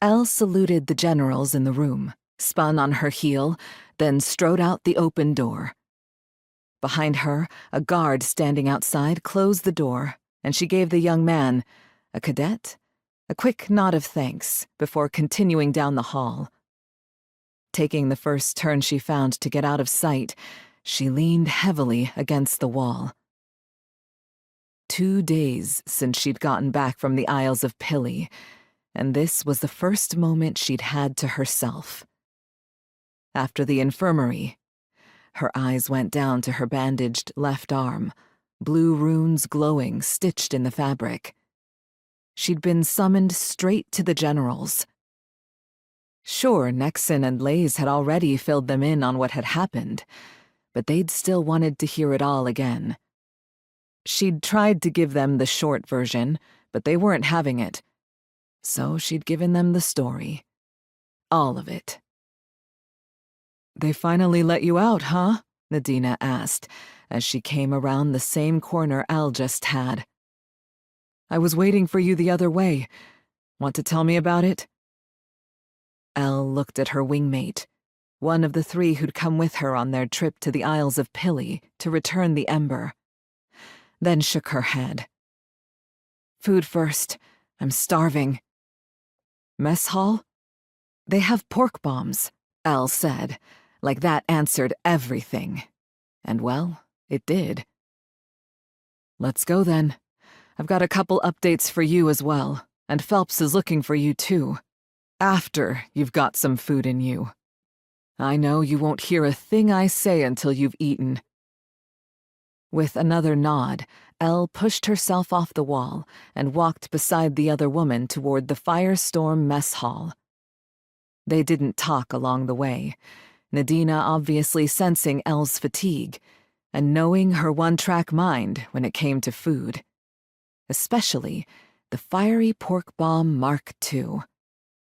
Elle saluted the generals in the room, spun on her heel, then strode out the open door. Behind her, a guard standing outside closed the door, and she gave the young man, a cadet, a quick nod of thanks before continuing down the hall. Taking the first turn she found to get out of sight, she leaned heavily against the wall. 2 days since she'd gotten back from the Isles of Pilly, and this was the first moment she'd had to herself. After the infirmary, her eyes went down to her bandaged left arm, blue runes glowing, stitched in the fabric. She'd been summoned straight to the generals. Sure, Nexon and Lays had already filled them in on what had happened, but they'd still wanted to hear it all again. She'd tried to give them the short version, but they weren't having it. So she'd given them the story. All of it. "They finally let you out, huh?" Nadina asked, as she came around the same corner Al just had. "I was waiting for you the other way. Want to tell me about it?" Elle looked at her wingmate, one of the 3 who'd come with her on their trip to the Isles of Pilly to return the Ember, then shook her head. "Food first. I'm starving." "Mess hall?" "They have pork bombs," Elle said, like that answered everything. And well, it did. "Let's go then. I've got a couple updates for you as well, and Phelps is looking for you too. After you've got some food in you. I know you won't hear a thing I say until you've eaten." With another nod, Elle pushed herself off the wall and walked beside the other woman toward the Firestorm mess hall. They didn't talk along the way, Nadina obviously sensing Elle's fatigue and knowing her one-track mind when it came to food. Especially the fiery pork bomb Mark II.